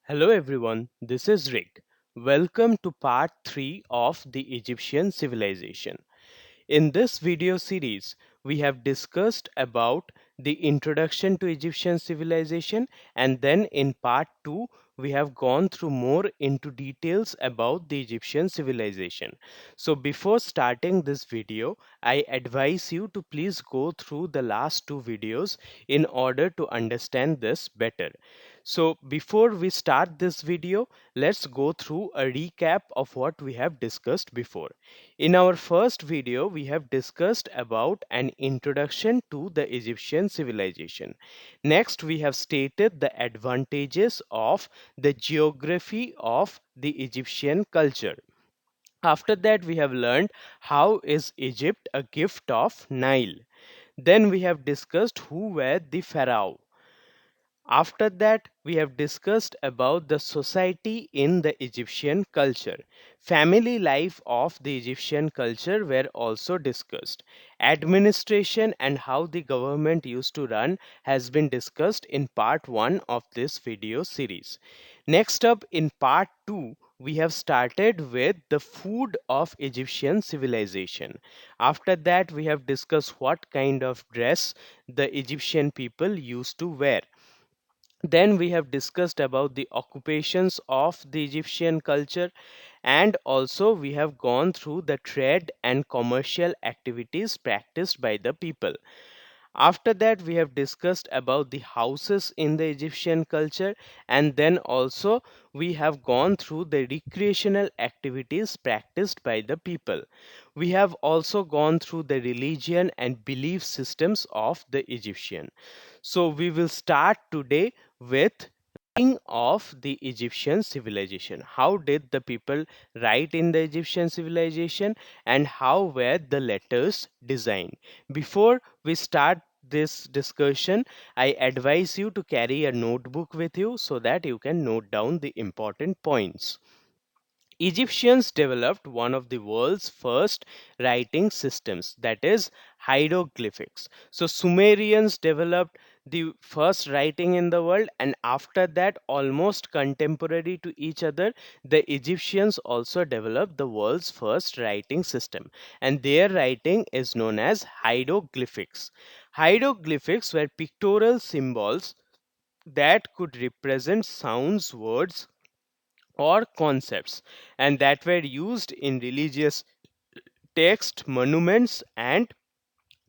Hello everyone, this is Rick. Welcome to part 3 of the Egyptian civilization. In this video series, we have discussed about the introduction to Egyptian civilization, and then in part 2 we have gone through more into details about the Egyptian civilization. So before starting this video, I advise you to please go through the last two videos in order to understand this better. So before we start this video, let's go through a recap of what we have discussed before. In our first video, we have discussed about an introduction to the Egyptian civilization. Next, we have stated the advantages of the geography of the Egyptian culture. After that, we have learned how is Egypt a gift of Nile. Then we have discussed who were the pharaoh. After that, we have discussed about the society in the Egyptian culture. Family life of the Egyptian culture were also discussed. Administration and how the government used to run has been discussed in part 1 of this video series. Next up in part 2, we have started with the food of Egyptian civilization. After that, we have discussed what kind of dress the Egyptian people used to wear. Then we have discussed about the occupations of the Egyptian culture, and also we have gone through the trade and commercial activities practiced by the people. After that, we have discussed about the houses in the Egyptian culture, and then also we have gone through the recreational activities practiced by the people. We have also gone through the religion and belief systems of the Egyptian. So we will start today with writing of the Egyptian civilization. How did the people write in the Egyptian civilization, and how were the letters designed? Before we start this discussion, I advise you to carry a notebook with you so that you can note down the important points. Egyptians developed one of the world's first writing systems, that is hieroglyphics. So Sumerians developed the first writing in the world, and after that, almost contemporary to each other, the Egyptians also developed the world's first writing system, and their writing is known as hieroglyphics. Hieroglyphics were pictorial symbols that could represent sounds, words, or concepts, and that were used in religious text, monuments, and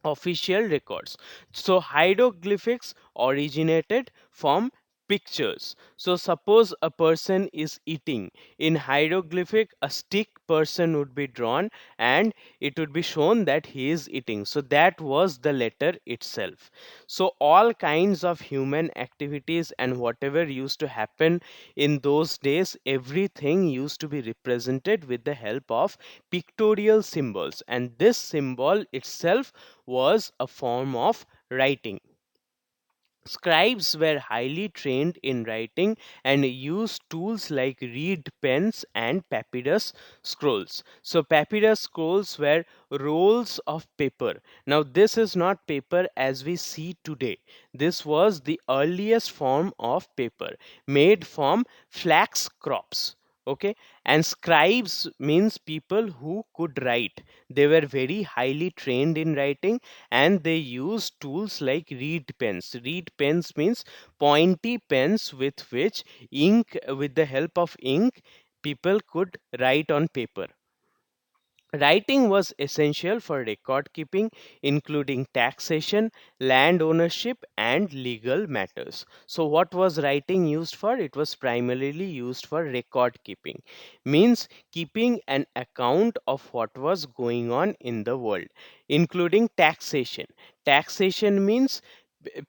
official records. So hieroglyphics originated from pictures. So suppose a person is eating. In hieroglyphic, a stick person would be drawn and it would be shown that he is eating. So that was the letter itself. So all kinds of human activities and whatever used to happen in those days, everything used to be represented with the help of pictorial symbols, and this symbol itself was a form of writing. Scribes were highly trained in writing and used tools like reed pens and papyrus scrolls. So, papyrus scrolls were rolls of paper. Now, this is not paper as we see today. This was the earliest form of paper made from flax crops. Okay, and scribes means people who could write. They were very highly trained in writing, and they use tools like reed pens. Reed pens means pointy pens with which with the help of ink, people could write on paper. Writing was essential for record keeping, including taxation, land ownership, and legal matters. So, what was writing used for? It was primarily used for record keeping, means keeping an account of what was going on in the world, including taxation. Taxation means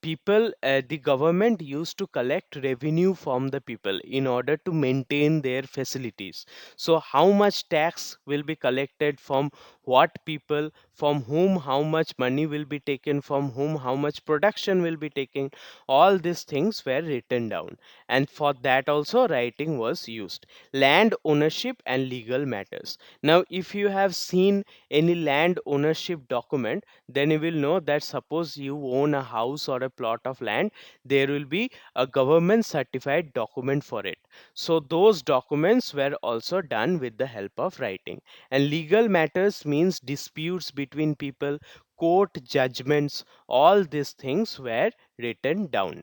people, the government used to collect revenue from the people in order to maintain their facilities. So how much tax will be collected from what people, from whom how much money will be taken, from whom how much production will be taken, all these things were written down, and for that also writing was used. Land ownership and legal matters. Now if you have seen any land ownership document, then you will know that suppose you own a house house or a plot of land, there will be a government certified document for it. So those documents were also done with the help of writing. And legal matters means disputes between people, court judgments, all these things were written down.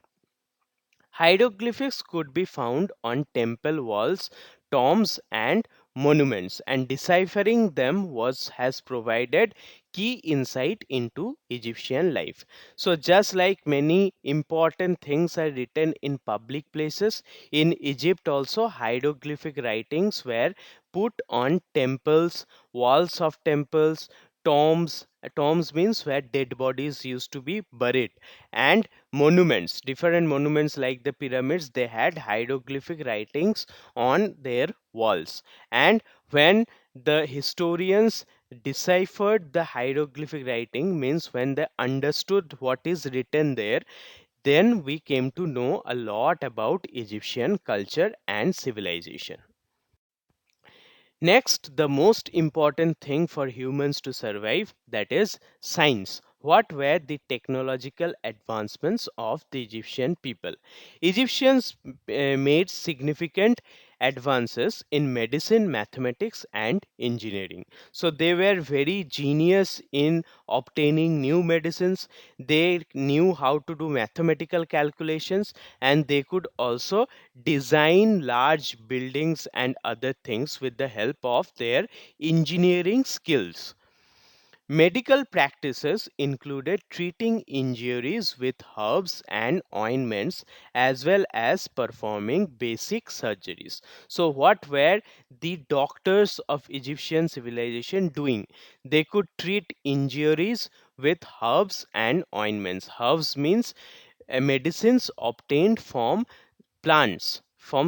Hieroglyphics could be found on temple walls, tombs, and monuments, and deciphering them was has provided key insight into Egyptian life. So, just like many important things are written in public places, in Egypt also hieroglyphic writings were put on temples, walls of temples, tombs. Tombs means where dead bodies used to be buried, and monuments, different monuments like the pyramids, they had hieroglyphic writings on their walls. And when the historians deciphered the hieroglyphic writing, means when they understood what is written there, then we came to know a lot about Egyptian culture and civilization. Next, the most important thing for humans to survive, that is science. What were the technological advancements of the Egyptian people? Egyptians made significant advances in medicine, mathematics, and engineering. So they were very genius in obtaining new medicines. They knew how to do mathematical calculations, and they could also design large buildings and other things with the help of their engineering skills. Medical practices included treating injuries with herbs and ointments as well as performing basic surgeries. So, what were the doctors of Egyptian civilization doing? They could treat injuries with herbs and ointments. Herbs means medicines obtained from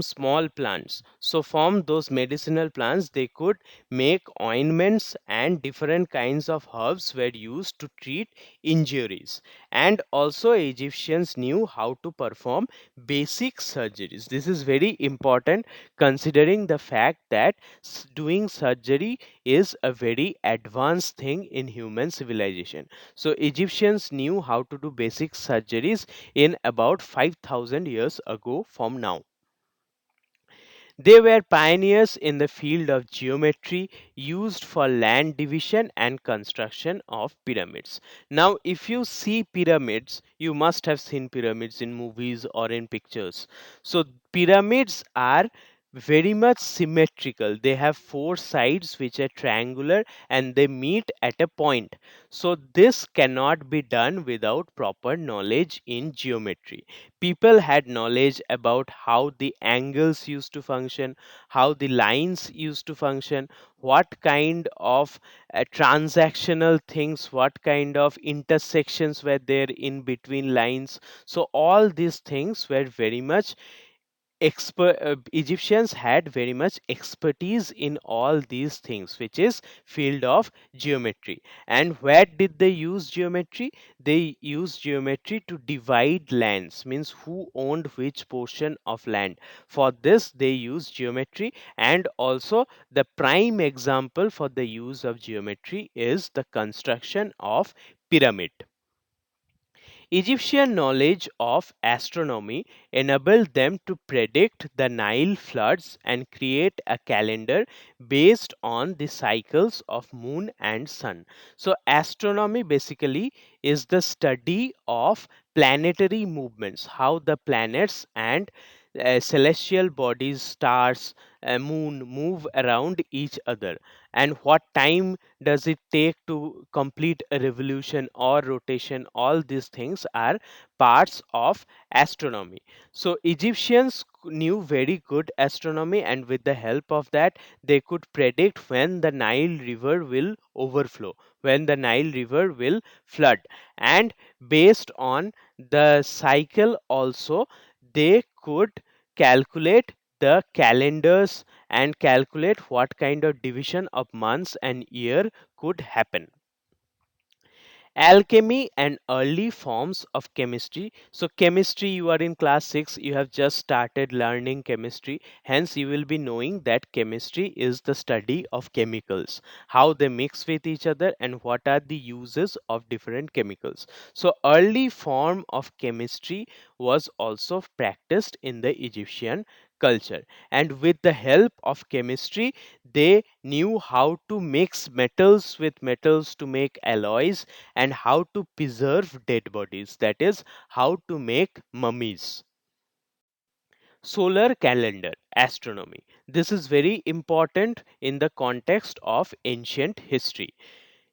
small plants. So from those medicinal plants they could make ointments, and different kinds of herbs were used to treat injuries. And also Egyptians knew how to perform basic surgeries. This is very important, considering the fact that doing surgery is a very advanced thing in human civilization. So Egyptians knew how to do basic surgeries in about 5000 years ago from now. They were pioneers in the field of geometry used for land division and construction of pyramids. Now, if you see pyramids, you must have seen pyramids in movies or in pictures. So, pyramids are very much symmetrical. They have four sides which are triangular and they meet at a point. So, this cannot be done without proper knowledge in geometry. People had knowledge about how the angles used to function, how the lines used to function, what kind of transactional things, what kind of intersections were there in between lines. So all these things were very much Egyptians had very much expertise in all these things, which is field of geometry. And where did they use geometry? They used geometry to divide lands, means who owned which portion of land. For this they use geometry. And also the prime example for the use of geometry is the construction of pyramid. Egyptian knowledge of astronomy enabled them to predict the Nile floods and create a calendar based on the cycles of moon and sun. So astronomy basically is the study of planetary movements, how the planets and celestial bodies, stars, moon move around each other, and what time does it take to complete a revolution or rotation. All these things are parts of astronomy. So Egyptians knew very good astronomy, and with the help of that they could predict when the Nile river will overflow, when the Nile river will flood. And based on the cycle also, they could calculate the calendars and calculate what kind of division of months and year could happen. Alchemy and early forms of chemistry. So chemistry, you are in class 6, you have just started learning chemistry, hence you will be knowing that chemistry is the study of chemicals, how they mix with each other and what are the uses of different chemicals. So early form of chemistry was also practiced in the Egyptian culture, and with the help of chemistry they knew how to mix metals with metals to make alloys, and how to preserve dead bodies, that is, how to make mummies. Solar calendar, astronomy. This is very important in the context of ancient history.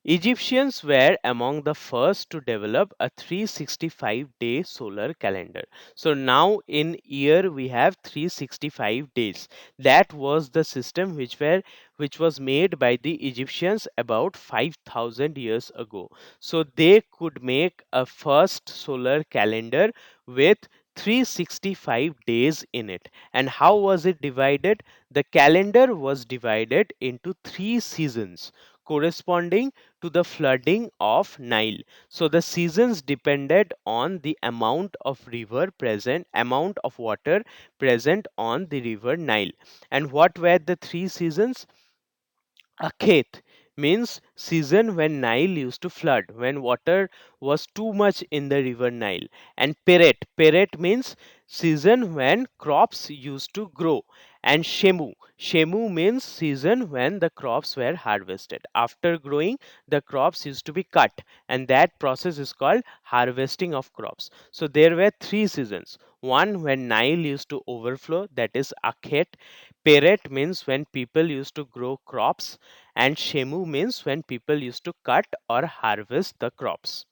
Egyptians were among the first to develop a 365-day solar calendar. So now in year we have 365 days. That was the system which was made by the Egyptians about 5000 years ago. So they could make a first solar calendar with 365 days in it. And how was it divided? The calendar was divided into 3 seasons corresponding to the flooding of Nile. So the seasons depended on the amount of water present on the river Nile. And what were the 3 seasons? Akhet means season when Nile used to flood, when water was too much in the river Nile. And Peret means season when crops used to grow. And Shemu means season when the crops were harvested. After growing, the crops used to be cut, and that process is called harvesting of crops. So there were 3 seasons. One when Nile used to overflow, that is Akhet. Peret means when people used to grow crops, and Shemu means when people used to cut or harvest the crops.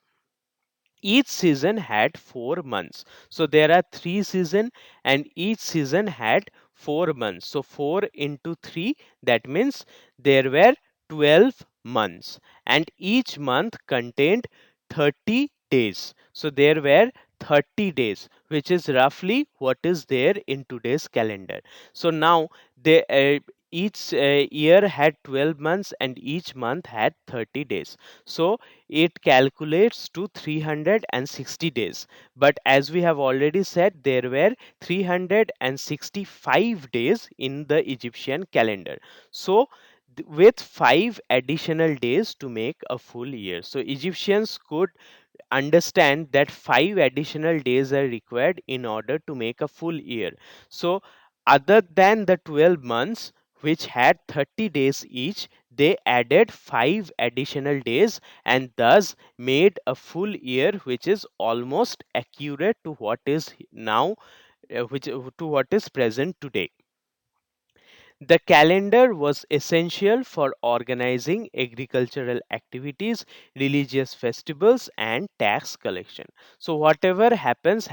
Each season had 4 months. So there are 3 seasons, and each season had 4 months. So 4 into 3, that means there were 12 months, and each month contained 30 days. So there were 30 days, which is roughly what is there in today's calendar. So now each year had 12 months and each month had 30 days. So it calculates to 360 days. But as we have already said, there were 365 days in the Egyptian calendar. So with 5 additional days to make a full year. So Egyptians could understand that 5 additional days are required in order to make a full year. So, other than the 12 months, which had 30 days each, they added 5 additional days and thus made a full year, which is almost accurate to what is now, which to what is present today. The calendar was essential for organizing agricultural activities, religious festivals, and tax collection. So, whatever happens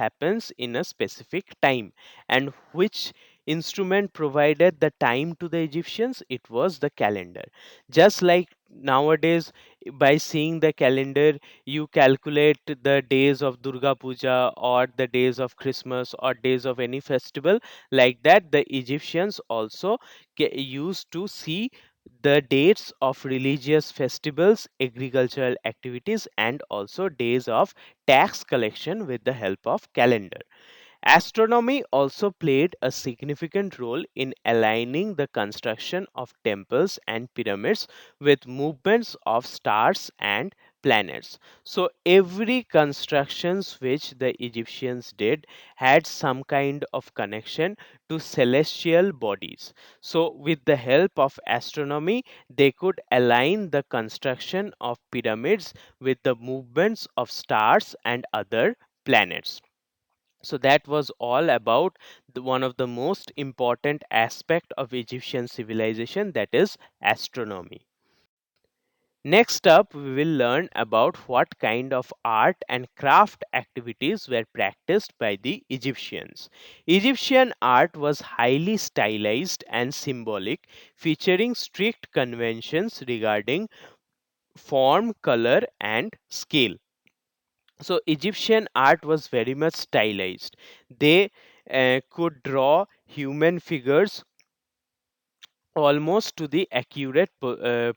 in a specific time. And which instrument provided the time to the Egyptians? It was the calendar. Just like nowadays, by seeing the calendar, you calculate the days of Durga Puja or the days of Christmas or days of any festival. Like that, the Egyptians also used to see the dates of religious festivals, agricultural activities, and also days of tax collection with the help of calendar. Astronomy also played a significant role in aligning the construction of temples and pyramids with movements of stars and planets. So every constructions which the Egyptians did had some kind of connection to celestial bodies. So with the help of astronomy, they could align the construction of pyramids with the movements of stars and other planets. So that was all about one of the most important aspect of Egyptian civilization, that is astronomy. Next up, we will learn about what kind of art and craft activities were practiced by the Egyptians. Egyptian art was highly stylized and symbolic, featuring strict conventions regarding form, color, and scale. So Egyptian art was very much stylized. They could draw human figures almost to the accurate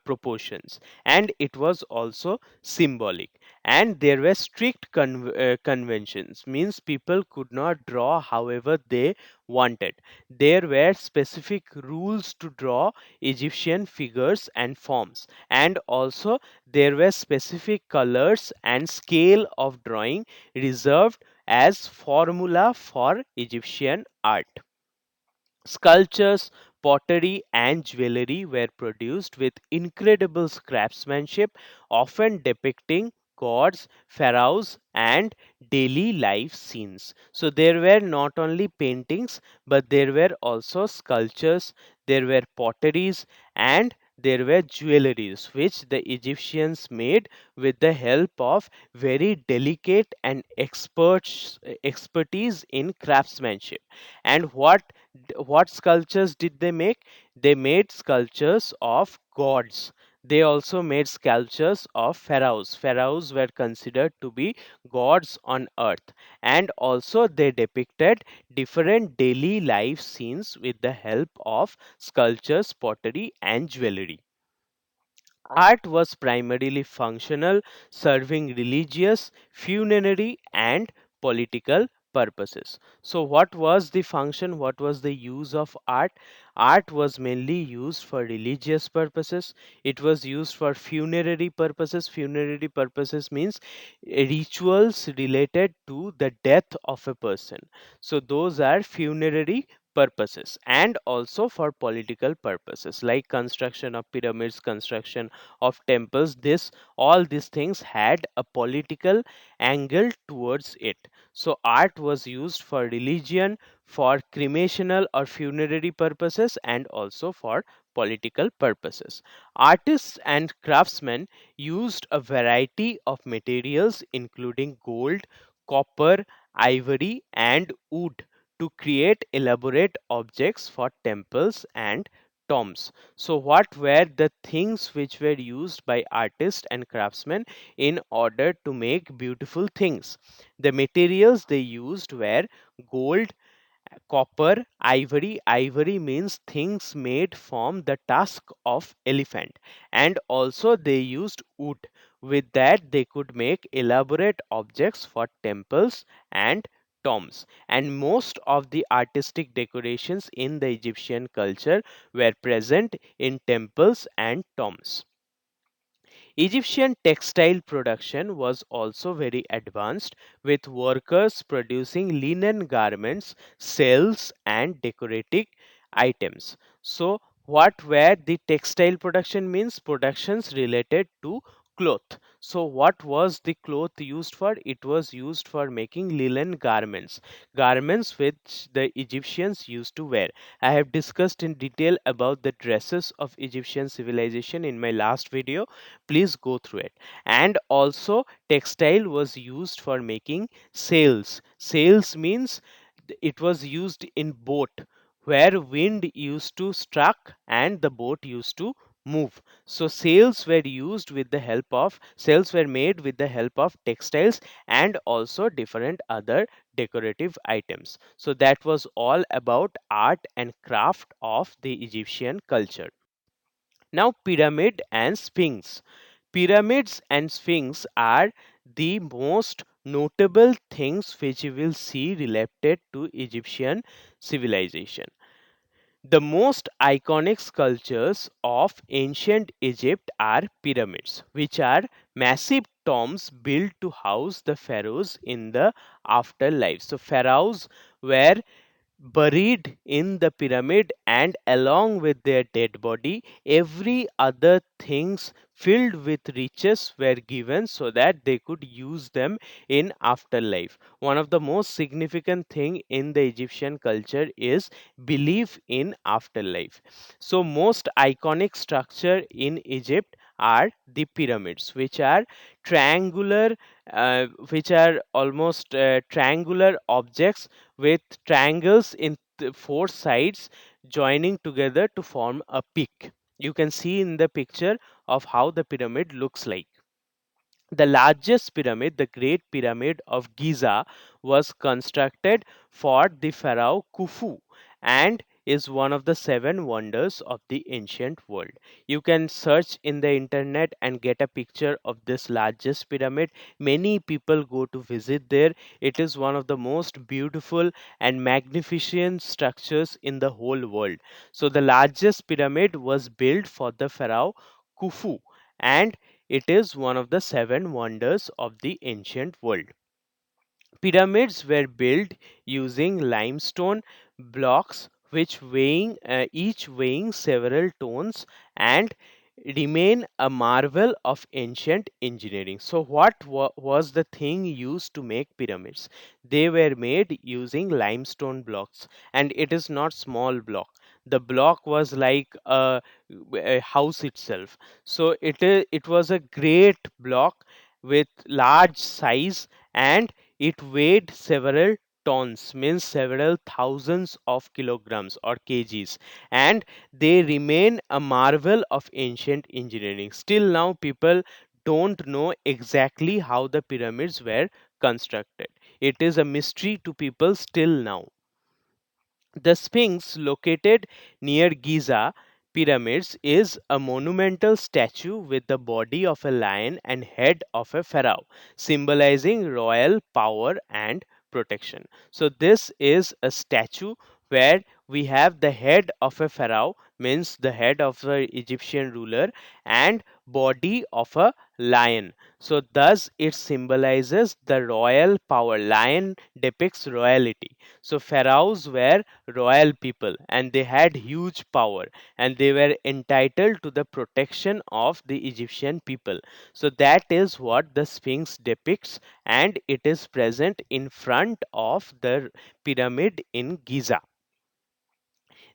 proportions, and it was also symbolic. and there were strict conventions, means people could not draw however they wanted. There were specific rules to draw Egyptian figures and forms, and also there were specific colors and scale of drawing reserved as formula for Egyptian art. Sculptures, pottery, and jewelry were produced with incredible craftsmanship, often depicting gods, pharaohs, and daily life scenes. So there were not only paintings, but there were also sculptures, there were potteries, and there were jewelries which the Egyptians made with the help of very delicate and expertise in craftsmanship. And what sculptures did they make? They made sculptures of gods. They also made sculptures of pharaohs. Pharaohs were considered to be gods on earth. And also they depicted different daily life scenes with the help of sculptures, pottery, and jewelry. Art was primarily functional, serving religious, funerary, and political purposes. So, what was the function? What was the use of art? Art was mainly used for religious purposes. It was used for funerary purposes. Funerary purposes means rituals related to the death of a person. So, those are funerary purposes, and also for political purposes like construction of pyramids, construction of temples. This All these things had a political angle towards it. So art was used for religion, for cremational or funerary purposes, and also for political purposes. Artists and craftsmen used a variety of materials including gold, copper, ivory, and wood to create elaborate objects for temples and tombs. So, what were the things which were used by artists and craftsmen in order to make beautiful things? The materials they used were gold, copper, ivory. Ivory means things made from the tusk of elephant, and also they used wood. With that they could make elaborate objects for temples and tombs. And most of the artistic decorations in the Egyptian culture were present in temples and tombs. Egyptian textile production was also very advanced, with workers producing linen garments, sails, and decorative items. So, what were the textile production means? Productions related to cloth. So, what was the cloth used for? It was used for making linen garments, garments which the Egyptians used to wear. I have discussed in detail about the dresses of Egyptian civilization in my last video. Please go through it. And also textile was used for making sails. Sails means it was used in boat where wind used to struck and the boat used to move. So sails were made with the help of textiles and also different other decorative items. So that was all about art and craft of the Egyptian culture. Now, pyramid and sphinx. Pyramids and sphinx are the most notable things which you will see related to Egyptian civilization. The most iconic sculptures of ancient Egypt are pyramids, which are massive tombs built to house the pharaohs in the afterlife. So, pharaohs were buried in the pyramid, and along with their dead body every other things filled with riches were given so that they could use them in afterlife. One of the most significant thing in the Egyptian culture is belief in afterlife. So most iconic structure in Egypt are the pyramids, which are triangular, which are almost triangular objects with triangles in four sides joining together to form a peak. You can see in the picture of how the pyramid looks like. The largest pyramid, the Great Pyramid of Giza, was constructed for the pharaoh Khufu, and is one of the seven wonders of the ancient world. You can search in the internet and get a picture of this largest pyramid. Many people go to visit there. It is one of the most beautiful and magnificent structures in the whole world. So, the largest pyramid was built for the Pharaoh Khufu, and it is one of the seven wonders of the ancient world. Pyramids were built using limestone blocks, each weighing several tons, and remain a marvel of ancient engineering. So, what was the thing used to make pyramids? They were made using limestone blocks, and it is not small block. The block was like a house itself. So, it was a great block with large size, and it weighed several tons, means several thousands of kilograms or kgs, and they remain a marvel of ancient engineering. Still now, people don't know exactly how the pyramids were constructed. It is a mystery to people still now. The Sphinx, located near Giza pyramids, is a monumental statue with the body of a lion and head of a pharaoh, symbolizing royal power and protection. So, this is a statue where we have the head of a pharaoh, means the head of the Egyptian ruler, and body of a lion. So, thus it symbolizes the royal power. Lion depicts royalty. So, pharaohs were royal people, and they had huge power, and they were entitled to the protection of the Egyptian people. So that is what the Sphinx depicts, and it is present in front of the pyramid in Giza.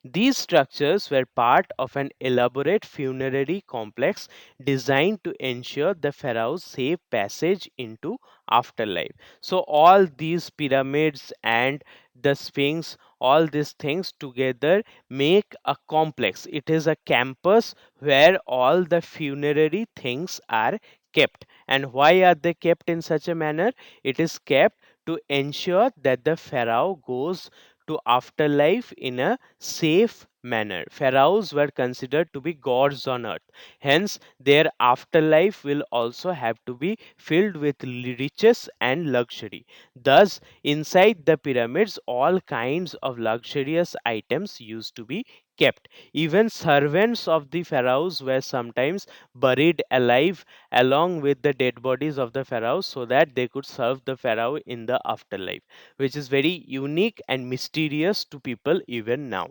These structures were part of an elaborate funerary complex designed to ensure the pharaoh's safe passage into afterlife. So, all these pyramids and the Sphinx, all these things together make a complex. It is a campus where all the funerary things are kept. And why are they kept in such a manner? It is kept to ensure that the pharaoh goes to afterlife in a safe manner. Pharaohs were considered to be gods on earth. Hence, their afterlife will also have to be filled with riches and luxury. Thus, inside the pyramids, all kinds of luxurious items used to be kept. Even servants of the pharaohs were sometimes buried alive along with the dead bodies of the pharaohs so that they could serve the pharaoh in the afterlife, which is very unique and mysterious to people even now.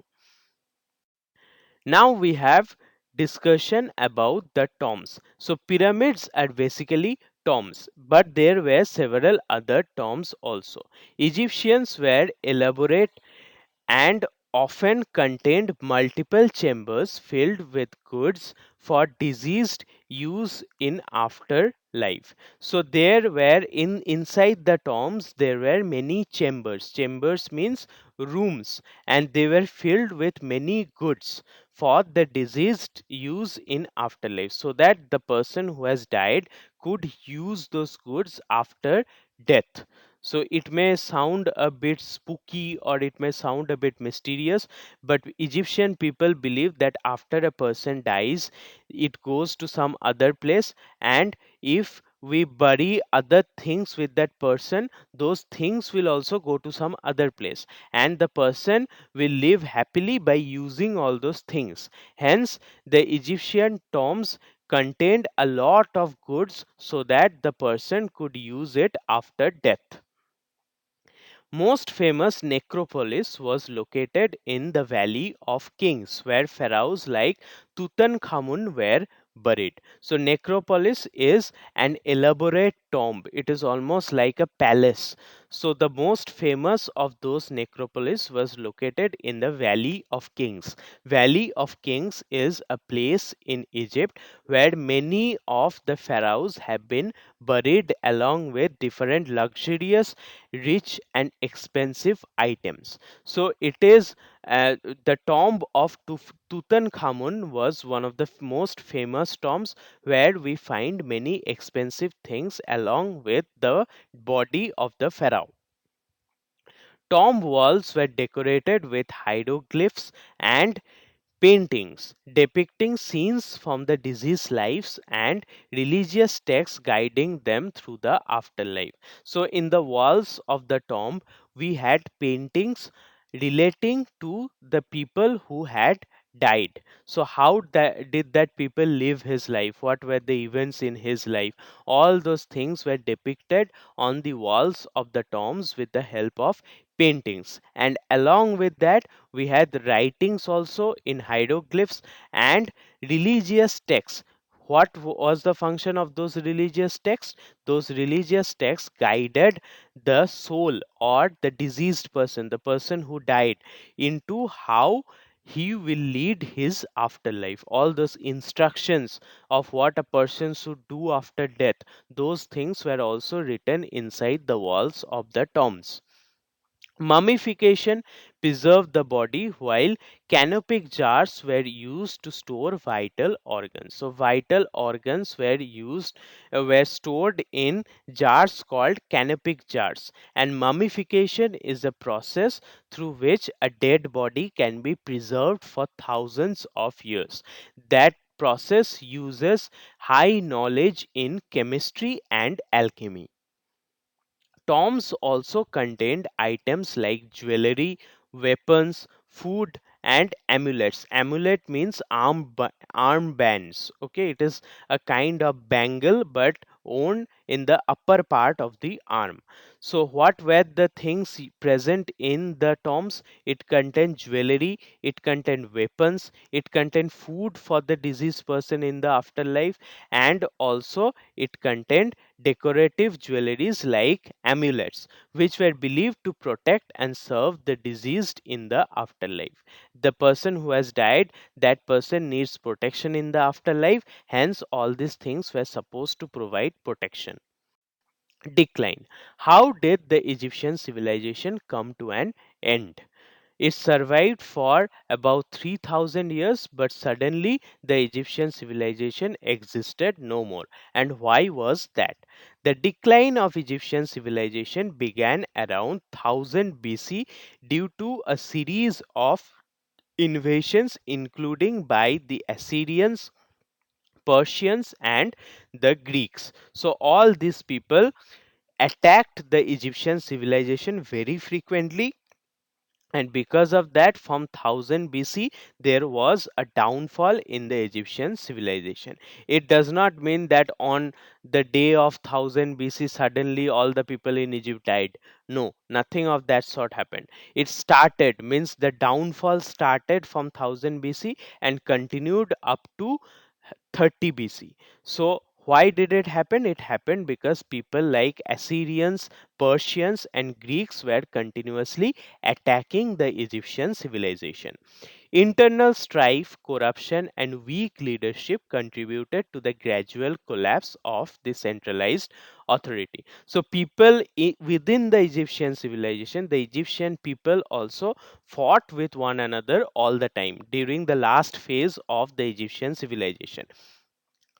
Now we have discussion about the tombs. So pyramids are basically tombs, but there were several other tombs also. Egyptians were elaborate and often contained multiple chambers filled with goods for deceased use in afterlife. So there were inside the tombs there were many chambers. Chambers means rooms, and they were filled with many goods for the deceased use in afterlife, so that the person who has died could use those goods after death. So it may sound a bit spooky or it may sound a bit mysterious, but Egyptian people believe that after a person dies, it goes to some other place, and if we bury other things with that person, those things will also go to some other place, and the person will live happily by using all those things. Hence, the Egyptian tombs contained a lot of goods so that the person could use it after death. Most famous necropolis was located in the Valley of Kings, where pharaohs like Tutankhamun were buried. So, necropolis is an elaborate tomb. It is almost like a palace. So, the most famous of those necropolis was located in the Valley of Kings. Valley of Kings is a place in Egypt where many of the pharaohs have been buried along with different luxurious, rich, and expensive items. So it is the tomb of Tutankhamun was one of the most famous tombs where we find many expensive things along with the body of the pharaoh. Tomb walls were decorated with hieroglyphs and paintings depicting scenes from the deceased lives and religious texts guiding them through the afterlife. So, in the walls of the tomb, we had paintings relating to the people who had died. So, how did that people live his life? What were the events in his life? All those things were depicted on the walls of the tombs with the help of paintings, and along with that we had writings also in hieroglyphs and religious texts. What was the function of those religious texts? Those religious texts guided the soul or the deceased person, the person who died, into how he will lead his afterlife. All those instructions of what a person should do after death, those things were also written inside the walls of the tombs. Mummification preserved the body, while canopic jars were used to store vital organs. So vital organs were stored in jars called canopic jars. And mummification is a process through which a dead body can be preserved for thousands of years. That process uses high knowledge in chemistry and alchemy. Tombs also contained items like jewelry, weapons, food, and amulets. Amulet means armbands. Okay, it is a kind of bangle but worn in the upper part of the arm. So, what were the things present in the tombs? It contained jewelry, it contained weapons, it contained food for the deceased person in the afterlife, and also it contained decorative jewelries like amulets, which were believed to protect and serve the deceased in the afterlife. The person who has died, that person needs protection in the afterlife, hence, all these things were supposed to provide protection. Decline. How did the Egyptian civilization come to an end? It survived for about 3000 years, but suddenly the Egyptian civilization existed no more. And why was that? The decline of Egyptian civilization began around 1000 BC due to a series of invasions, including by the Assyrians, Persians, and the Greeks. So, all these people attacked the Egyptian civilization very frequently, and because of that, from 1000 BC, there was a downfall in the Egyptian civilization. It does not mean that on the day of 1000 BC, suddenly all the people in Egypt died. No, nothing of that sort happened. It started, means the downfall started from 1000 BC and continued up to 30 BC. So, why did it happen? It happened because people like Assyrians, Persians, and Greeks were continuously attacking the Egyptian civilization. Internal strife, corruption, and weak leadership contributed to the gradual collapse of the centralized authority. So, people within the Egyptian civilization, the Egyptian people also fought with one another all the time during the last phase of the Egyptian civilization.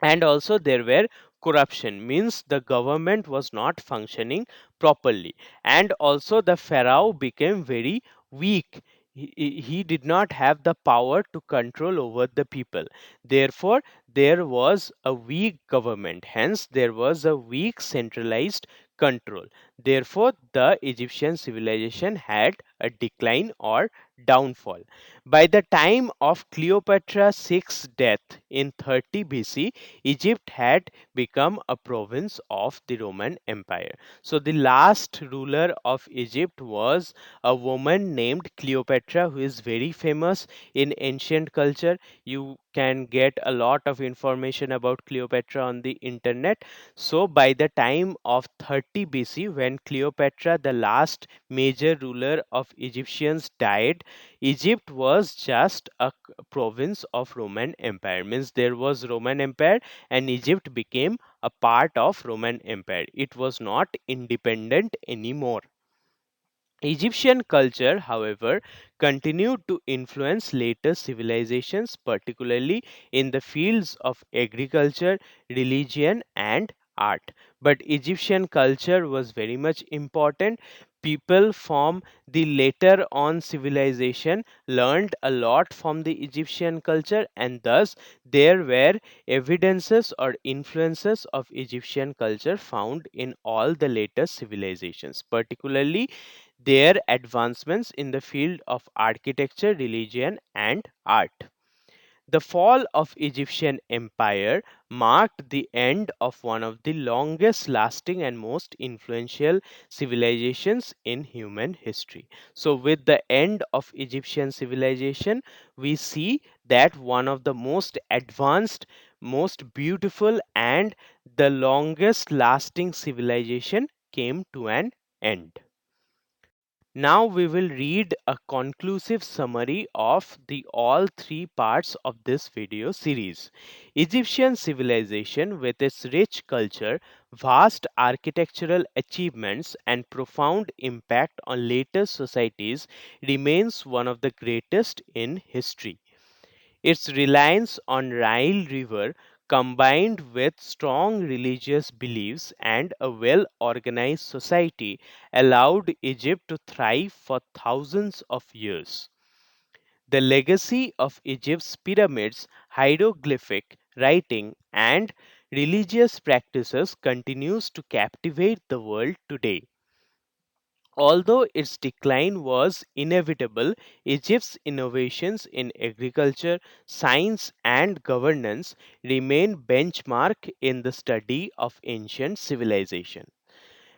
And also there were corruption, means the government was not functioning properly, and also the pharaoh became very weak. He did not have the power to control over the people. Therefore there was a weak government, hence there was a weak centralized control. Therefore the Egyptian civilization had a decline or downfall. By the time of Cleopatra VI's death in 30 BC, Egypt had become a province of the Roman Empire. So, the last ruler of Egypt was a woman named Cleopatra, who is very famous in ancient culture. You can get a lot of information about Cleopatra on the internet. So, by the time of 30 BC, when Cleopatra, the last major ruler of Egyptians, died, Egypt was just a province of Roman Empire. Means there was Roman Empire and Egypt became a part of Roman Empire. It was not independent anymore. Egyptian culture, however, continued to influence later civilizations, particularly in the fields of agriculture, religion, and art. But Egyptian culture was very much important. People from the later on civilization learned a lot from the Egyptian culture, and thus there were evidences or influences of Egyptian culture found in all the later civilizations, particularly their advancements in the field of architecture, religion, and art. The fall of Egyptian empire marked the end of one of the longest lasting and most influential civilizations in human history. So with the end of Egyptian civilization, we see that one of the most advanced, most beautiful and the longest lasting civilization came to an end. Now we will read a conclusive summary of the all three parts of this video series. Egyptian civilization with its rich culture, vast architectural achievements and profound impact on later societies remains one of the greatest in history. Its reliance on Nile River combined with strong religious beliefs and a well organized society allowed Egypt to thrive for thousands of years. The legacy of Egypt's pyramids, hieroglyphic writing, and religious practices continues to captivate the world today. Although its decline was inevitable, Egypt's innovations in agriculture, science, and governance remain benchmark in the study of ancient civilization.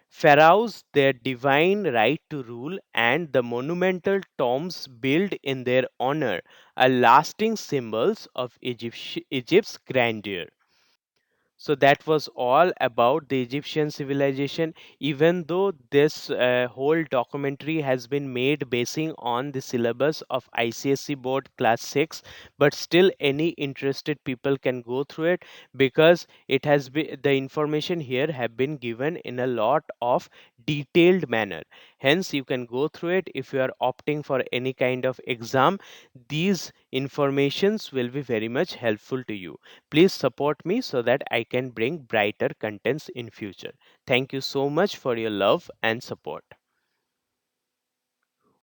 Pharaohs, their divine right to rule, and the monumental tombs built in their honor are lasting symbols of Egypt's grandeur. So that was all about the Egyptian civilization. Even though this whole documentary has been made basing on the syllabus of ICSE Board Class 6, but still any interested people can go through it because it has been the information here have been given in a lot of detailed manner. Hence, you can go through it if you are opting for any kind of exam. These informations will be very much helpful to you. Please support me so that I can bring brighter contents in future. Thank you so much for your love and support.